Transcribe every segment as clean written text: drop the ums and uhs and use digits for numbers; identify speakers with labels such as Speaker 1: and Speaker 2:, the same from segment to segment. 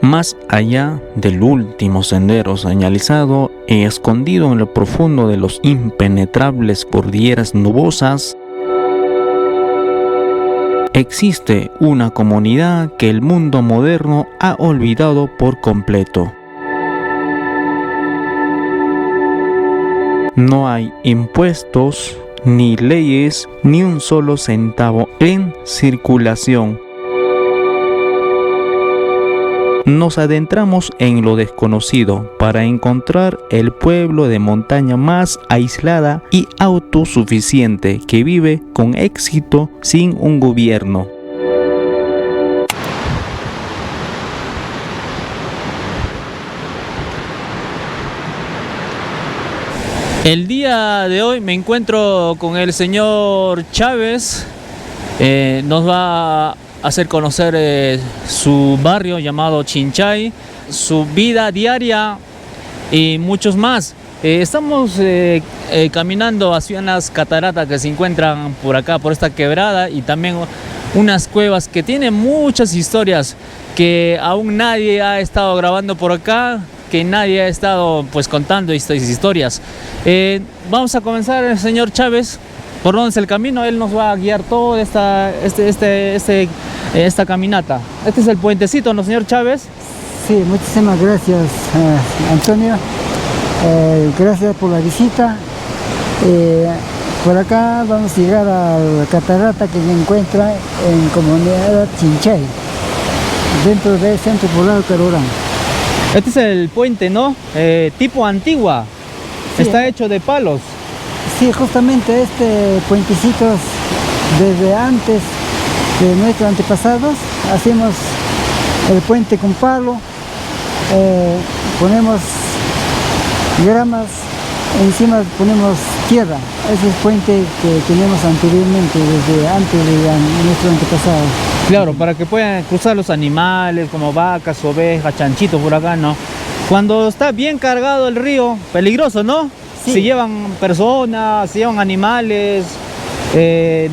Speaker 1: Más allá del último sendero señalizado y escondido en lo profundo de los impenetrables cordilleras nubosas, existe una comunidad que el mundo moderno ha olvidado por completo. No hay impuestos, ni leyes, ni un solo centavo en circulación. Nos adentramos en lo desconocido para encontrar el pueblo de montaña más aislada y autosuficiente que vive con éxito sin un gobierno. El día de hoy me encuentro con el señor Chávez. Nos va a hacer conocer su barrio llamado Chinchay, su vida diaria y muchos más. Estamos caminando hacia unas cataratas que se encuentran por acá, por esta quebrada, y también unas cuevas que tienen muchas historias que aún nadie ha estado grabando por acá, que nadie ha estado pues contando estas historias. Vamos a comenzar, señor Chávez. ¿Por dónde es el camino? Él nos va a guiar toda esta caminata. Este es el puentecito, ¿no, señor Chávez?
Speaker 2: Sí, muchísimas gracias, Antonio. Gracias por la visita. Por acá vamos a llegar a la catarata que se encuentra en comunidad Chinchay, dentro del centro poblado Carurán.
Speaker 1: Este es el puente, ¿no? Tipo antigua. Sí. Está hecho de palos.
Speaker 2: Sí, justamente este puentecito, desde antes de nuestros antepasados, hacemos el puente con palo, ponemos gramas, encima ponemos tierra. Ese es el puente que tenemos anteriormente, desde antes de nuestros antepasados.
Speaker 1: Claro, para que puedan cruzar los animales como vacas, ovejas, chanchitos por acá, ¿no? Cuando está bien cargado el río, peligroso, ¿no? Sí. Se llevan personas, se llevan animales,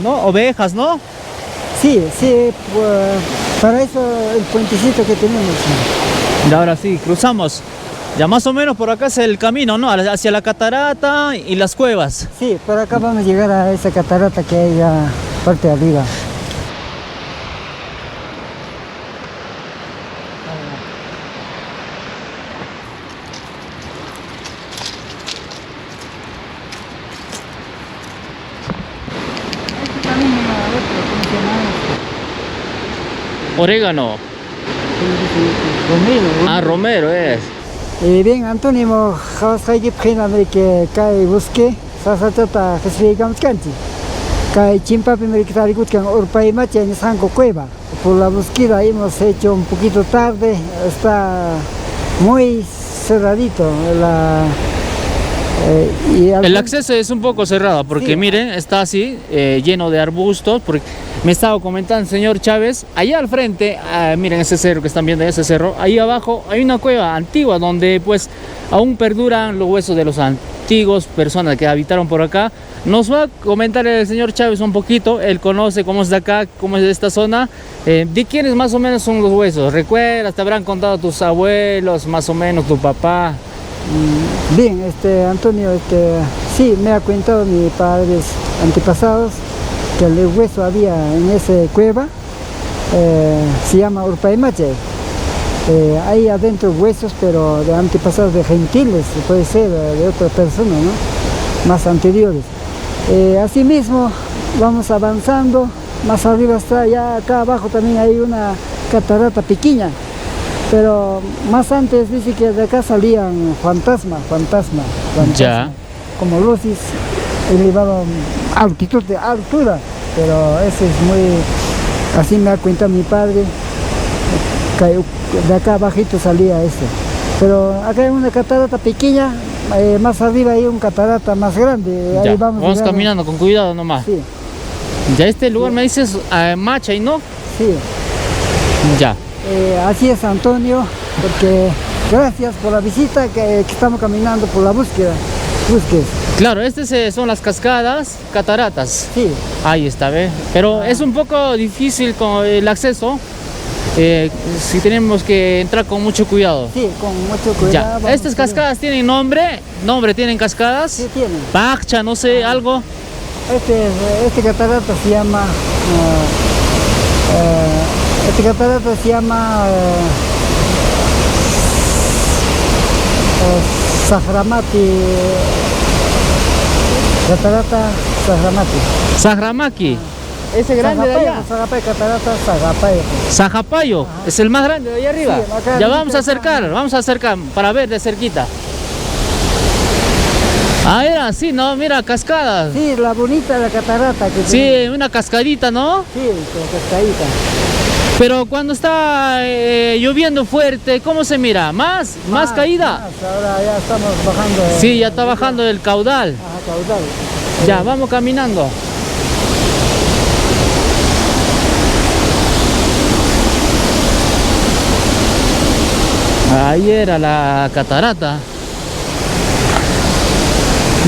Speaker 1: ¿no? Ovejas, ¿no?
Speaker 2: Sí, sí, para eso el puentecito que tenemos.
Speaker 1: Y ahora sí, cruzamos. Ya más o menos por acá es el camino, ¿no? Hacia la catarata y las cuevas.
Speaker 2: Sí, por acá vamos a llegar a esa catarata que hay ya parte de arriba.
Speaker 1: Orégano.
Speaker 2: Romero.
Speaker 1: Ah, romero es.
Speaker 2: Bien, Antonio, hay que cae busque, sasatata, gesligamos canti. Cae chimpapi merictaricutcan urpay macha en Sanco Cueva. Por la búsqueda hemos hecho un poquito tarde, está muy cerradito
Speaker 1: el acceso es un poco cerrado porque sí. Miren, está así, lleno de arbustos. Porque me estaba comentando el señor Chávez, allá al frente, miren ese cerro que están viendo, ese cerro, ahí abajo hay una cueva antigua donde pues aún perduran los huesos de los antiguos personas que habitaron por acá. Nos va a comentar el señor Chávez un poquito, él conoce cómo es de acá, cómo es de esta zona, de quiénes más o menos son los huesos. ¿Recuerdas? ¿Te habrán contado tus abuelos, más o menos tu papá?
Speaker 2: Bien, Antonio, sí, me ha contado mis padres antepasados que el hueso había en esa cueva, se llama Urpaymache. Hay adentro huesos, pero de antepasados de gentiles, puede ser de otras personas, ¿no? Más anteriores. Asimismo, vamos avanzando, más arriba está, ya acá abajo también hay una catarata pequeña. Pero más antes dice que de acá salían fantasmas,
Speaker 1: ya.
Speaker 2: Como luces elevaban altitud de altura, pero ese es muy, así me ha contado mi padre, de acá abajito salía ese. Pero acá hay una catarata pequeña, más arriba hay un catarata más grande. Ahí
Speaker 1: vamos caminando con cuidado nomás.
Speaker 2: Sí.
Speaker 1: Ya este lugar sí. Me dices Machay, ¿no?
Speaker 2: Sí.
Speaker 1: Ya.
Speaker 2: Así es, Antonio, porque gracias por la visita, que estamos caminando por la búsqueda.
Speaker 1: Claro, estas son las cascadas, cataratas.
Speaker 2: Sí.
Speaker 1: Ahí está, ¿ve? Pero es un poco difícil con el acceso. si tenemos que entrar con mucho cuidado.
Speaker 2: Sí, con mucho cuidado.
Speaker 1: Ya.
Speaker 2: vamos
Speaker 1: ¿Estas
Speaker 2: a-
Speaker 1: cascadas tienen nombre? ¿Nombre tienen cascadas?
Speaker 2: Sí, tienen.
Speaker 1: Paccha, no sé, algo.
Speaker 2: Este catarata se llama... este catarata se llama... Sahramati. Catarata Sahramati.
Speaker 1: Sajramaki. Ese grande de allá.
Speaker 2: Sagapayo, catarata Sagapayo.
Speaker 1: Sajapayo, es el más grande de allá arriba.
Speaker 2: Sí, acá
Speaker 1: Ya
Speaker 2: dice
Speaker 1: vamos a acercar para ver de cerquita. Ah, era así, ¿no? Mira, cascadas.
Speaker 2: Sí, la bonita la catarata que
Speaker 1: Sí,
Speaker 2: tiene.
Speaker 1: una cascadita, ¿no?
Speaker 2: Sí, con cascadita.
Speaker 1: Pero cuando está lloviendo fuerte, ¿cómo se mira? ¿Más caída?
Speaker 2: Más, ahora ya estamos bajando.
Speaker 1: Sí, ya está bajando el caudal.
Speaker 2: Ajá, caudal.
Speaker 1: Ya, vamos caminando. Ahí era la catarata.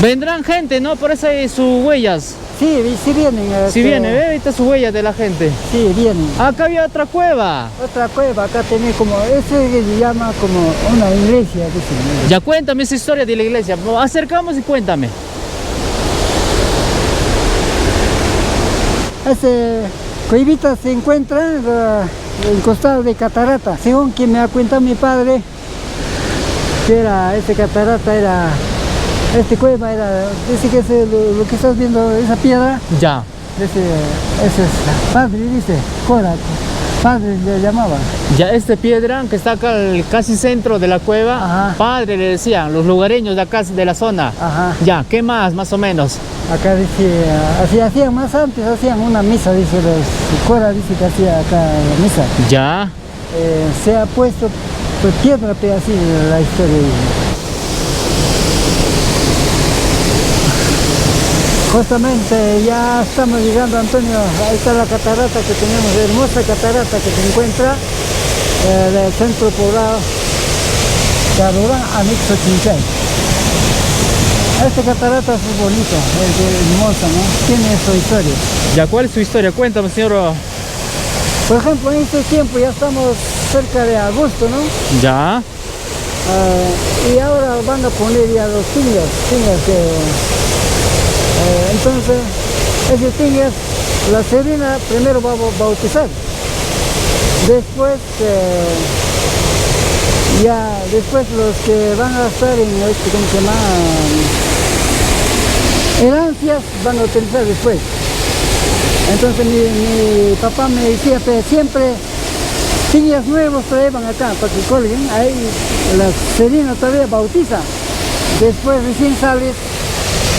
Speaker 1: Vendrán gente, ¿no? Por eso hay sus huellas.
Speaker 2: Sí, sí vienen.
Speaker 1: Si viene, ¿ve? Ahorita sus huellas de la gente.
Speaker 2: Sí, vienen.
Speaker 1: Acá había otra cueva.
Speaker 2: Otra cueva, acá tiene como, ese que se llama como una iglesia, dicen.
Speaker 1: Ya cuéntame esa historia de la iglesia. Acercamos y cuéntame.
Speaker 2: Ese cuevita se encuentra en el costado de catarata. Según quien me ha contado mi padre, que era, este catarata era, este cueva era, dice que lo que estás viendo, esa piedra,
Speaker 1: Ya.
Speaker 2: ese es padre, dice, Cora, padre le llamaba.
Speaker 1: Ya este piedra que está acá al casi centro de la cueva,
Speaker 2: Ajá.
Speaker 1: padre le decían, los lugareños de acá de la zona.
Speaker 2: Ajá.
Speaker 1: Ya, ¿qué más o menos?
Speaker 2: Acá dice, así hacían más antes, hacían una misa, dice, Cora dice que hacía acá la misa.
Speaker 1: Ya.
Speaker 2: Se ha puesto pues, piedra, pero así la historia. Justamente ya estamos llegando, Antonio, ahí está la catarata que tenemos, hermosa catarata que se encuentra del centro poblado de Arurán, anexo Chinchay. Este catarata es bonito, es hermosa, ¿no? Tiene su historia.
Speaker 1: Ya, ¿cuál es su historia? Cuéntame, señor.
Speaker 2: Por ejemplo, en este tiempo ya estamos cerca de agosto, ¿no?
Speaker 1: Ya.
Speaker 2: Y ahora van a poner ya los tingas que... entonces, ese tingas, la serena primero va a bautizar. Después, después los que van a estar en este, ¿cómo se llama? Herencias van a utilizar después. Entonces mi papá me decía, pero siempre tingas nuevos traían acá para que colguen, ahí la serena todavía bautiza. Después recién sales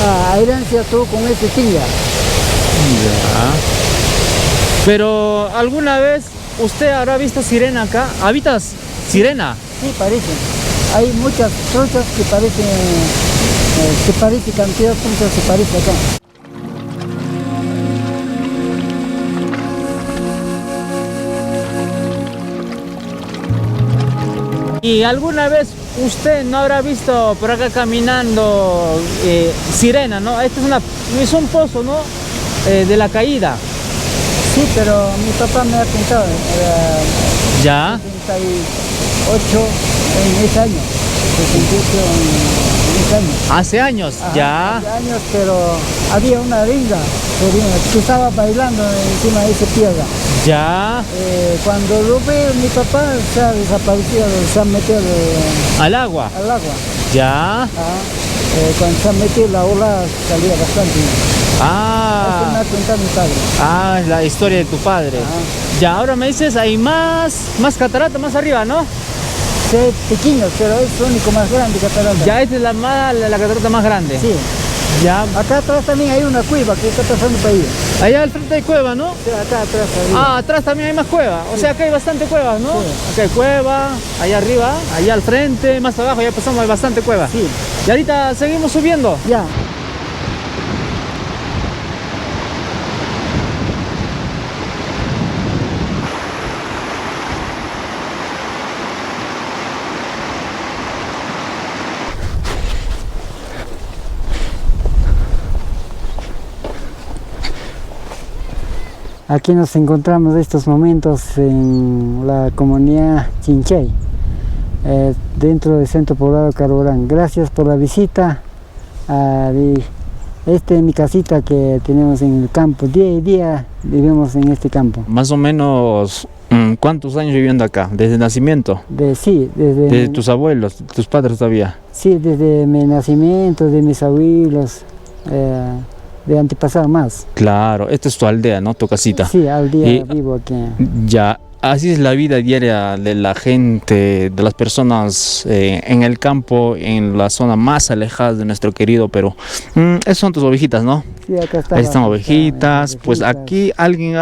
Speaker 2: a herencia tú con ese tinga.
Speaker 1: Ya. Pero alguna vez usted habrá visto sirena acá. ¿Habitas sirena?
Speaker 2: Sí, parece. Hay muchas truchas que parecen, cantidad de truchas que parece acá.
Speaker 1: ¿Y alguna vez usted no habrá visto por acá caminando sirena, no? Este es un pozo, ¿no? De la caída.
Speaker 2: Sí, pero mi papá me ha contado,
Speaker 1: Ya.
Speaker 2: 68 en ese año, 68 en ese año.
Speaker 1: Hace años,
Speaker 2: Ajá,
Speaker 1: ya.
Speaker 2: hace años, pero había una ringa que estaba bailando encima de esa piedra.
Speaker 1: Ya.
Speaker 2: Cuando lo ve mi papá se ha desaparecido, se ha metido
Speaker 1: Al agua.
Speaker 2: al agua.
Speaker 1: Ya.
Speaker 2: Cuando se ha metido la ola salía bastante. Eso me
Speaker 1: Ah.
Speaker 2: ha contado mi padre.
Speaker 1: Ah, la historia de tu padre.
Speaker 2: Ajá.
Speaker 1: Ya, ahora me dices, hay más catarata más arriba, ¿no?
Speaker 2: Sí, pequeños, pero es el único más grande catarata.
Speaker 1: Ya, esta es la catarata más grande.
Speaker 2: Sí.
Speaker 1: Ya.
Speaker 2: Acá atrás también hay una cueva que está pasando para ahí.
Speaker 1: Allá al frente hay cueva, ¿no?
Speaker 2: Sí, acá atrás. Ahí.
Speaker 1: Ah, atrás también hay más cuevas. O sea, acá hay bastante cuevas, ¿no?
Speaker 2: Sí.
Speaker 1: Acá hay cueva, allá arriba, allá al frente, más abajo, ya pasamos, hay bastante cuevas.
Speaker 2: Sí,
Speaker 1: Y ahorita seguimos subiendo.
Speaker 2: ya. Aquí nos encontramos en estos momentos en la comunidad Chinchay, dentro del centro poblado Carorán. Gracias por la visita. Esta es mi casita que tenemos en el campo. Día y día vivimos en este campo.
Speaker 1: Más o menos, ¿cuántos años viviendo acá? ¿Desde el nacimiento?
Speaker 2: Desde
Speaker 1: ¿De tus abuelos, tus padres todavía?
Speaker 2: Sí, desde mi nacimiento, de mis abuelos, de antepasado más.
Speaker 1: Claro, esta es tu aldea, ¿no? Tu casita.
Speaker 2: Sí, al día
Speaker 1: Y
Speaker 2: vivo aquí.
Speaker 1: ya, así es la vida diaria de la gente, de las personas en el campo, en la zona más alejada de nuestro querido Perú. Esas son tus ovejitas, ¿no?
Speaker 2: Sí, acá
Speaker 1: Ahí están ovejitas. Pues aquí alguien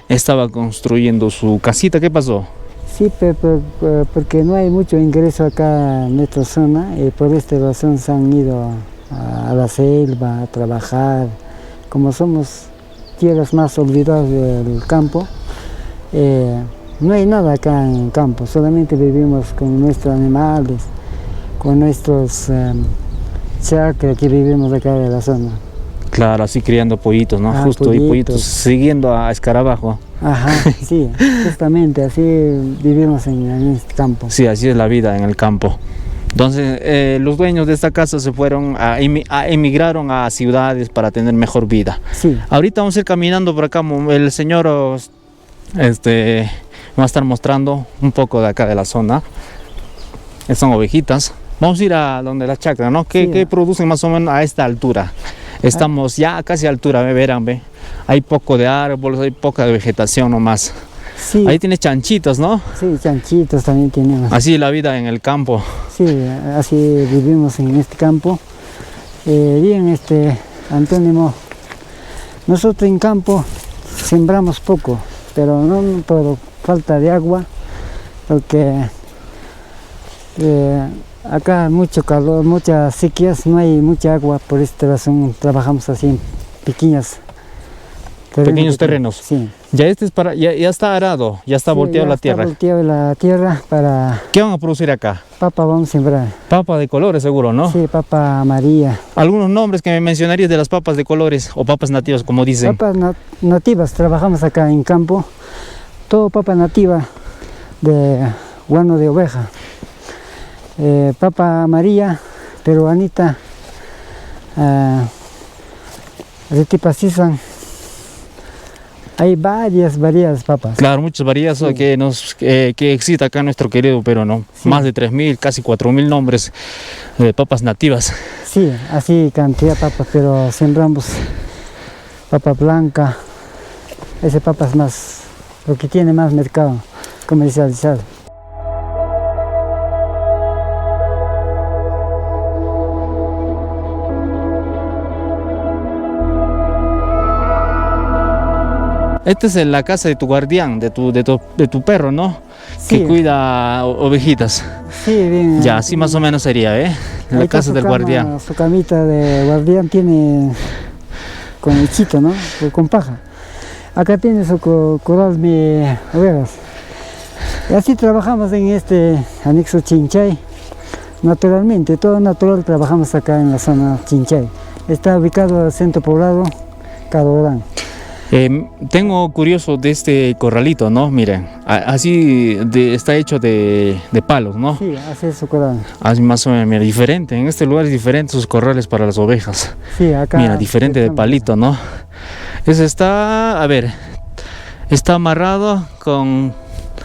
Speaker 1: estaba construyendo su casita. ¿Qué pasó?
Speaker 2: Sí, porque no hay mucho ingreso acá en nuestra zona y por esta razón se han ido a la selva a trabajar. Como somos tierras más olvidadas del campo, no hay nada acá en el campo, solamente vivimos con nuestros animales, con nuestros chacras que vivimos acá de la zona.
Speaker 1: Claro, así criando pollitos, ¿no?
Speaker 2: Ah,
Speaker 1: Justo, y pollitos siguiendo a escarabajo.
Speaker 2: Ajá, sí, justamente así vivimos en este campo.
Speaker 1: Sí, así es la vida en el campo. Entonces, los dueños de esta casa se fueron emigraron a ciudades para tener mejor vida.
Speaker 2: Sí.
Speaker 1: Ahorita vamos a ir caminando por acá. El señor va a estar mostrando un poco de acá de la zona. Son ovejitas. Vamos a ir a donde la chacra, ¿no? ¿Qué producen más o menos a esta altura? Estamos ya casi a altura, verán, ve. Hay poco de árboles, hay poca vegetación nomás.
Speaker 2: Sí.
Speaker 1: Ahí tienes chanchitos, ¿no?
Speaker 2: Sí, chanchitos también tenemos.
Speaker 1: Así es la vida en el campo.
Speaker 2: Sí, así vivimos en este campo. Bien, Antónimo, nosotros en campo sembramos poco, pero no por falta de agua, porque acá mucho calor, muchas sequías, no hay mucha agua, por esta razón trabajamos así en pequeños
Speaker 1: terrenos.
Speaker 2: Sí.
Speaker 1: Ya ya está arado, ya está volteado la tierra.
Speaker 2: Está volteado la tierra para...
Speaker 1: ¿Qué van a producir acá?
Speaker 2: Papa vamos a sembrar.
Speaker 1: Papa de colores seguro, ¿no?
Speaker 2: Sí, papa amarilla.
Speaker 1: ¿Algunos nombres que me mencionarías de las papas de colores o papas nativas, como dicen?
Speaker 2: Papas nativas, trabajamos acá en campo. Todo papa nativa de guano de oveja. Papa amarilla, peruanita, Retipacisan. Hay varias papas.
Speaker 1: Claro, muchas variedades
Speaker 2: Sí.
Speaker 1: que existe acá en nuestro querido Perú, ¿no?
Speaker 2: Sí.
Speaker 1: Más de 3.000, casi 4.000 nombres de papas nativas.
Speaker 2: Sí, así cantidad de papas, pero sembramos papa blanca. Ese papa es más, lo que tiene más mercado comercializado.
Speaker 1: Esta es la casa de tu guardián, de tu perro, ¿no?
Speaker 2: Sí.
Speaker 1: Que cuida ovejitas.
Speaker 2: Sí, bien.
Speaker 1: Ya, así más o menos sería, ¿eh? La
Speaker 2: Ahí está
Speaker 1: casa
Speaker 2: su
Speaker 1: del
Speaker 2: cama,
Speaker 1: guardián.
Speaker 2: Su camita de guardián tiene con hechito, ¿no? Con paja. Acá tiene su corral de ovejas. Y así trabajamos en este anexo Chinchay. Naturalmente, todo natural trabajamos acá en la zona Chinchay. Está ubicado al centro poblado Carorán.
Speaker 1: Tengo curioso de este corralito, ¿no? Miren, así está hecho de palos, ¿no?
Speaker 2: Sí, así es su corral.
Speaker 1: Así más o menos, mira, diferente. En este lugar es diferente sus corrales para las ovejas.
Speaker 2: Sí, acá.
Speaker 1: Mira, diferente de palito, ¿no? Ese está, a ver, está amarrado con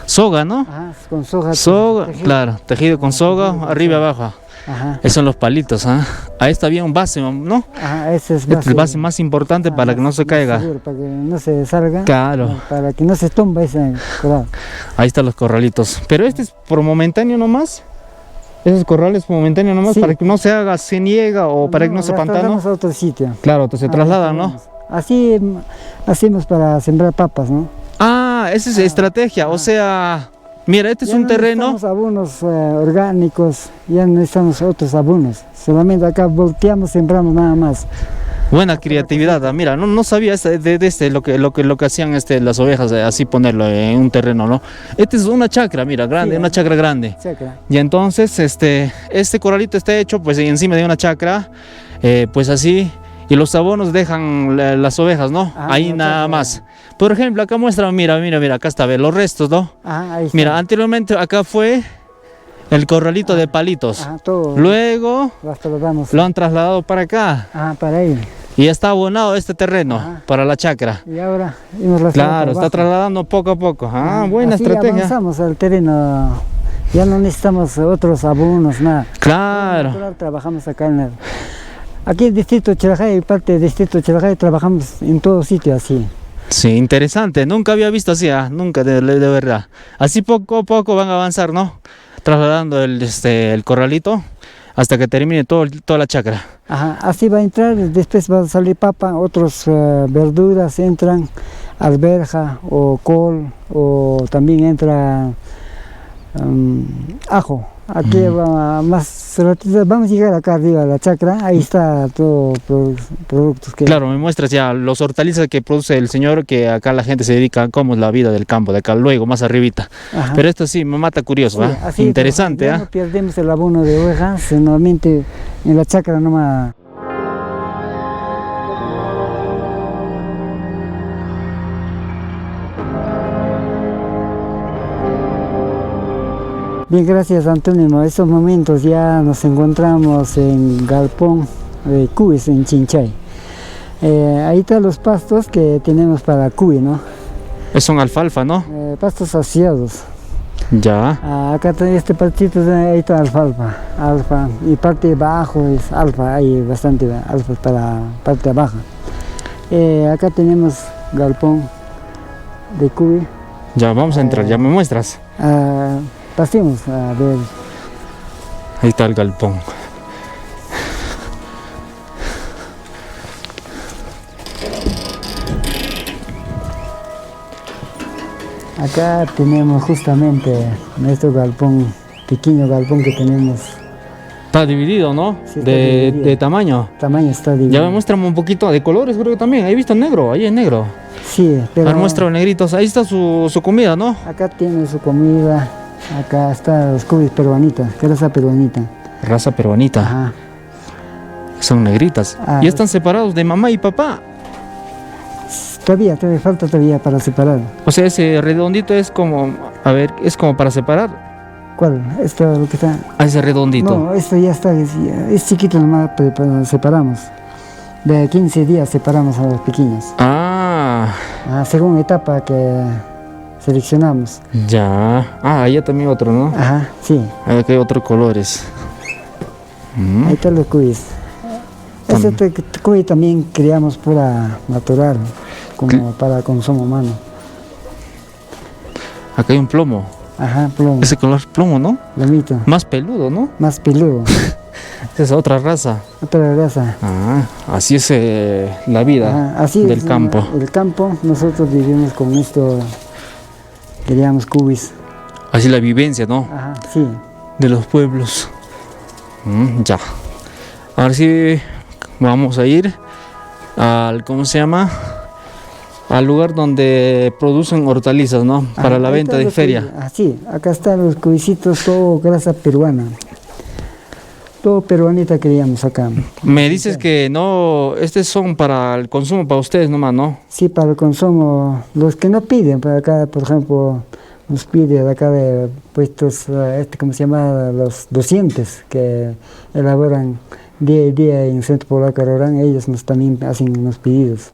Speaker 1: soga, ¿no?
Speaker 2: Ajá, con soga.
Speaker 1: Soga,
Speaker 2: tejido.
Speaker 1: claro, tejido con soga,
Speaker 2: tejido con
Speaker 1: arriba y
Speaker 2: soga.
Speaker 1: abajo.
Speaker 2: Ajá.
Speaker 1: Esos son los palitos, ¿ah? Ahí está bien un base, ¿no?
Speaker 2: Ajá, ese es
Speaker 1: Este es el base más importante para que no se caiga.
Speaker 2: seguro, para que no se salga.
Speaker 1: Claro.
Speaker 2: Para que no se tumba ese corral.
Speaker 1: Ahí están los corralitos. Pero este es por momentáneo nomás. Esos corrales por momentáneo nomás,
Speaker 2: Sí.
Speaker 1: para que no se haga cieniega o para que no se pantano.
Speaker 2: Trasladamos a otro sitio.
Speaker 1: Claro, entonces se trasladan, ¿no?
Speaker 2: Así hacemos para sembrar papas, ¿no?
Speaker 1: Ah, esa es estrategia. O sea, mira, este es
Speaker 2: Ya
Speaker 1: un
Speaker 2: no
Speaker 1: terreno.
Speaker 2: necesitamos abonos orgánicos, ya no necesitamos otros abonos. Solamente acá volteamos, sembramos nada más.
Speaker 1: Buena creatividad, mira, no sabía lo que hacían las ovejas, así ponerlo en un terreno, ¿no? Esta es una chacra, mira, grande,
Speaker 2: Sí,
Speaker 1: una chacra grande.
Speaker 2: Chacra.
Speaker 1: Y entonces este corralito está hecho pues encima de una chacra, pues así, y los abonos dejan las ovejas, ¿no? Ahí nada más. Por ejemplo, acá muestra, mira, acá está, ve, los restos, ¿no?
Speaker 2: Ahí está.
Speaker 1: Mira, anteriormente acá fue el corralito de palitos.
Speaker 2: Todo.
Speaker 1: Luego lo han trasladado para acá.
Speaker 2: Para ahí.
Speaker 1: Y está abonado este terreno para la chacra.
Speaker 2: Y ahora
Speaker 1: claro, está trasladando poco a poco. Buena
Speaker 2: así
Speaker 1: estrategia.
Speaker 2: Avanzamos al terreno. Ya no necesitamos otros abonos, nada.
Speaker 1: Claro.
Speaker 2: Trabajamos acá en aquí el distrito de Chilajay, parte del distrito de Chilajay, trabajamos en todo sitio así.
Speaker 1: Sí, interesante. Nunca había visto así, nunca, de verdad. Así poco a poco van a avanzar, ¿no? Trasladando el corralito hasta que termine toda la chacra.
Speaker 2: Así va a entrar, después va a salir papa, otras verduras entran, alberja o col, o también entra ajo. Aquí más ratito, vamos a llegar acá arriba a la chacra, ahí está todo productos que...
Speaker 1: Claro, me muestras ya los hortalizas que produce el señor, que acá la gente se dedica, cómo es la vida del campo, de acá luego, más arribita. Pero esto sí, me mata curioso,
Speaker 2: sí,
Speaker 1: interesante.
Speaker 2: No perdemos el abono de ovejas, normalmente en la chacra nomás. Bien, gracias Antonio. En estos momentos ya nos encontramos en Galpón de Cuyes, en Chinchay. Ahí están los pastos que tenemos para cuy, ¿no?
Speaker 1: Son alfalfa, ¿no?
Speaker 2: Pastos asociados.
Speaker 1: Ya.
Speaker 2: Acá está este partito, ahí está alfalfa, y parte de abajo es alfa, hay bastante alfa para parte baja. Acá tenemos galpón de cuy.
Speaker 1: Ya, vamos a entrar, ya me muestras.
Speaker 2: Pasemos a ver.
Speaker 1: Ahí está el galpón.
Speaker 2: Acá tenemos justamente nuestro galpón, pequeño galpón que tenemos.
Speaker 1: Está dividido, ¿no?
Speaker 2: Sí, está dividido.
Speaker 1: De tamaño.
Speaker 2: Tamaño está dividido.
Speaker 1: Ya me muestran un poquito de colores, creo que también. He visto negro, ahí es negro.
Speaker 2: Sí, pero...
Speaker 1: Ahora muestra negritos, ahí está su comida, ¿no?
Speaker 2: Acá tiene su comida. Acá está los cubis peruanitas, raza peruanita.
Speaker 1: Raza peruanita. Son negritas. ¿Y están separados de mamá y papá?
Speaker 2: Todavía falta para separar.
Speaker 1: O sea, ese redondito es como, a ver, es como para separar.
Speaker 2: ¿Cuál? Esto lo que está.
Speaker 1: Ese redondito.
Speaker 2: No, esto ya está, es chiquito nomás, separamos. De 15 días separamos a los pequeños. Según etapa que seleccionamos.
Speaker 1: Ya. Allá también otro, ¿no?
Speaker 2: Sí.
Speaker 1: Aquí hay otros colores.
Speaker 2: Ahí están los cuyes. Este cuy también criamos pura natural, como para consumo humano.
Speaker 1: Acá hay un plomo.
Speaker 2: Plomo.
Speaker 1: Ese color plomo, ¿no?
Speaker 2: Plomito.
Speaker 1: Más peludo, ¿no?
Speaker 2: Más peludo.
Speaker 1: Esa es otra raza.
Speaker 2: Otra raza.
Speaker 1: Así es la vida del campo.
Speaker 2: El campo, nosotros vivimos con esto, criamos cubis.
Speaker 1: Así la vivencia, ¿no?
Speaker 2: Sí.
Speaker 1: De los pueblos. Ya. Ahora sí vamos a ir al, ¿cómo se llama? Al lugar donde producen hortalizas, ¿no? Para la venta de feria.
Speaker 2: Sí, acá están los cubicitos, todo grasa peruana. Todo peruanita criamos acá.
Speaker 1: Me dices que no, estos son para el consumo para ustedes nomás, ¿no?
Speaker 2: Sí, para el consumo. Los que no piden, para acá, por ejemplo, nos pide de acá de puestos, ¿cómo se llama? Los docentes que elaboran día y día en Centro Poblado Carorán, ellos también hacen unos pedidos.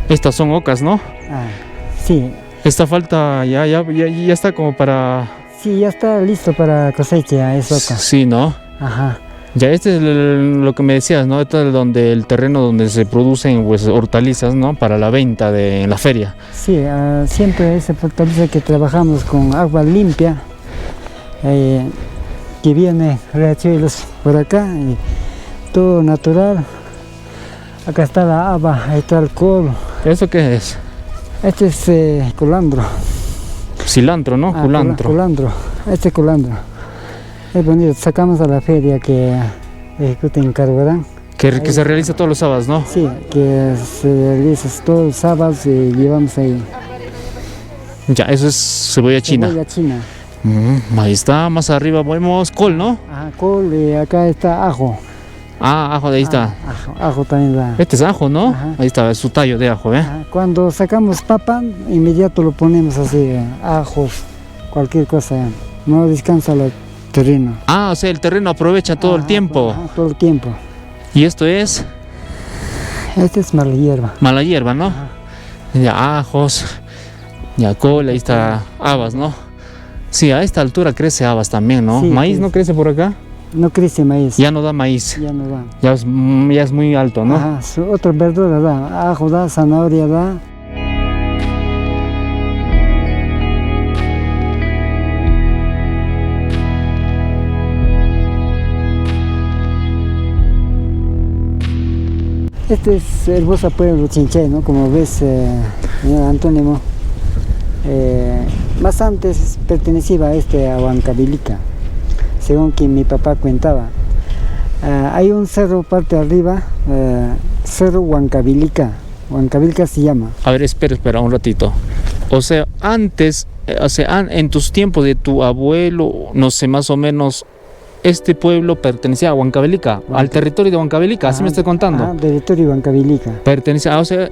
Speaker 1: Estas son ocas, ¿no?
Speaker 2: Sí.
Speaker 1: Esta falta ya está como para...
Speaker 2: Sí, ya está listo para cosecha, es oca.
Speaker 1: Sí, ¿no? Ya este es lo que me decías, ¿no? Este es el terreno donde se producen pues, hortalizas, ¿no? Para la venta en la feria.
Speaker 2: Sí, siempre esa hortaliza que trabajamos con agua limpia, que viene riachuelos por acá, y todo natural. Acá está la haba, ahí está el col.
Speaker 1: ¿Eso qué es?
Speaker 2: Este es culantro.
Speaker 1: Cilantro, ¿no? Culantro.
Speaker 2: Culantro. Este colandro. Es bonito, sacamos a la feria que ejecuta en Carguarán.
Speaker 1: Que se realiza todos los sábados, ¿no?
Speaker 2: Sí, que se realiza todos los sábados y llevamos ahí.
Speaker 1: Ya, eso es cebolla china.
Speaker 2: Cebolla china.
Speaker 1: Ahí está, más arriba vemos col, ¿no?
Speaker 2: Ajá, col y acá está ajo.
Speaker 1: Ah, ajo, de ahí está.
Speaker 2: Ajo también da.
Speaker 1: Este es ajo, ¿no?
Speaker 2: Ajá.
Speaker 1: Ahí está, es su tallo de ajo, ¿eh?
Speaker 2: Ajá, cuando sacamos papa, inmediato lo ponemos así, ajos, cualquier cosa. No descansa el terreno.
Speaker 1: Ah, o sea, el terreno aprovecha todo el tiempo.
Speaker 2: Ajá, todo el tiempo.
Speaker 1: Y esto es
Speaker 2: Este es mala hierba.
Speaker 1: mala hierba, ¿no?
Speaker 2: Ajá.
Speaker 1: Ya ajos, ya col, ahí está habas, ¿no? Sí, a esta altura crece habas también, ¿no?
Speaker 2: Sí,
Speaker 1: ¿Maíz
Speaker 2: sí.
Speaker 1: no crece por acá?
Speaker 2: No crece maíz.
Speaker 1: Ya no da maíz,
Speaker 2: Ya no da.
Speaker 1: ya es muy alto, ¿no?
Speaker 2: Ajá, otra verdura da. Ajo da, zanahoria da. Este es hermosa pueblo Chinchay, ¿no? Como ves, señor Antónimo, más antes pertenecía a Huancavelica, según que mi papá contaba. Hay un cerro parte arriba, Cerro Huancavelica. Huancavelica se llama.
Speaker 1: A ver, espera un ratito. O sea, antes, en tus tiempos de tu abuelo, no sé, más o menos, este pueblo pertenecía a Huancavelica, al territorio de Huancavelica, así me estás contando.
Speaker 2: Ajá, territorio Huancavelica.
Speaker 1: Pertenecía, o sea,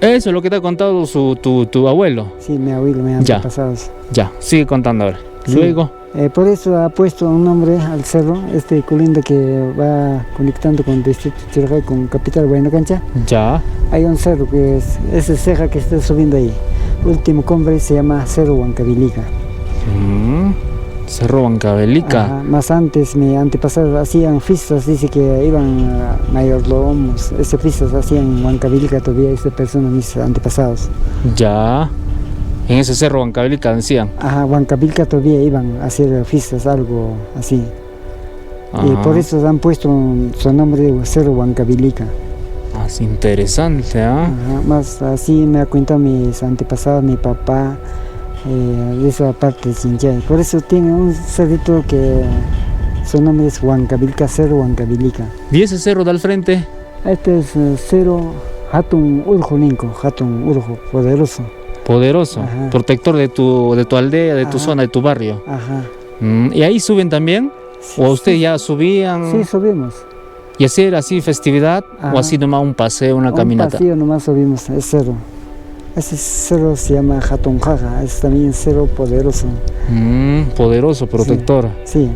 Speaker 1: eso es lo que te ha contado tu abuelo.
Speaker 2: Sí, mi abuelo, mi antepasados.
Speaker 1: Ya, sigue contando ahora.
Speaker 2: Sí.
Speaker 1: Luego,
Speaker 2: Por eso ha puesto un nombre al cerro, este colinda que va conectando con el distrito de Chirajay, con capital Huayna Cancha.
Speaker 1: ya,
Speaker 2: Hay un cerro que es esa ceja que está subiendo ahí. Último cumbre se llama Cerro Huancavelica.
Speaker 1: Cerro Huancavelica.
Speaker 2: Ajá, más antes, mi antepasado hacían fiestas, dice que iban mayordomos, esas fiestas hacían en Huancavelica todavía, estas personas, mis antepasados.
Speaker 1: Ya, en ese Cerro Huancavelica decían.
Speaker 2: Ajá, Huancavelica todavía iban a hacer fiestas, algo así. Y
Speaker 1: Ajá.
Speaker 2: por eso han puesto su nombre de Cerro Huancavelica.
Speaker 1: Más interesante, ¿ah?
Speaker 2: Ajá, más así me ha contado mis antepasados, mi papá, de esa parte de Chinchay. Por eso tiene un cerrito que su nombre es Huancavelica, Cerro Huancavelica.
Speaker 1: ¿Y ese cerro de al frente?
Speaker 2: Este es Cerro Hatun Urjo Ninco, Hatun Urjo, poderoso.
Speaker 1: Poderoso,
Speaker 2: Ajá.
Speaker 1: protector de tu aldea, de tu
Speaker 2: Ajá.
Speaker 1: zona, de tu barrio.
Speaker 2: Ajá.
Speaker 1: ¿Y ahí suben también?
Speaker 2: Sí,
Speaker 1: ¿O ustedes
Speaker 2: sí,
Speaker 1: ya subían?
Speaker 2: sí, subimos.
Speaker 1: ¿Y hacer así festividad?
Speaker 2: Ajá.
Speaker 1: ¿O así nomás un paseo, una caminata?
Speaker 2: Un pasillo nomás subimos, es cerro. Ese cerro se llama Hatun Jaja, es también cerro poderoso.
Speaker 1: Poderoso, protector.
Speaker 2: Sí.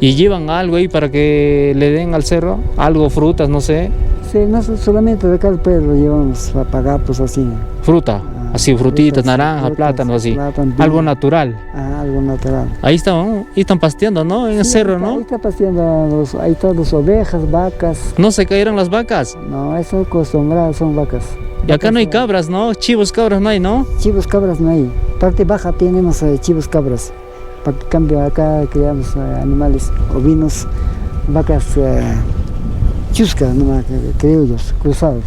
Speaker 1: ¿Y llevan algo ahí para que le den al cerro? ¿Algo, frutas, no sé?
Speaker 2: Sí, no solamente de acá al pueblo llevamos a pagar, pues así.
Speaker 1: Fruta, así frutitas,
Speaker 2: frutas,
Speaker 1: naranjas,
Speaker 2: frutas,
Speaker 1: plátanos, así.
Speaker 2: plátano,
Speaker 1: Algo natural.
Speaker 2: Algo natural.
Speaker 1: Ahí están, ¿no? Ahí están pasteando, ¿no? En el
Speaker 2: Sí,
Speaker 1: cerro,
Speaker 2: ahí
Speaker 1: ¿no?
Speaker 2: está paseando, ahí están las ovejas, vacas.
Speaker 1: ¿No se cayeron las vacas?
Speaker 2: No, eso acostumbrado son vacas.
Speaker 1: Y acá no hay
Speaker 2: Vacas,
Speaker 1: cabras, ¿no? Chivos, cabras no hay, ¿no?
Speaker 2: Chivos, cabras no hay. Parte baja tenemos chivos, cabras. Para cambio acá criamos animales ovinos, vacas chuscas, nomás, criollos, cruzados.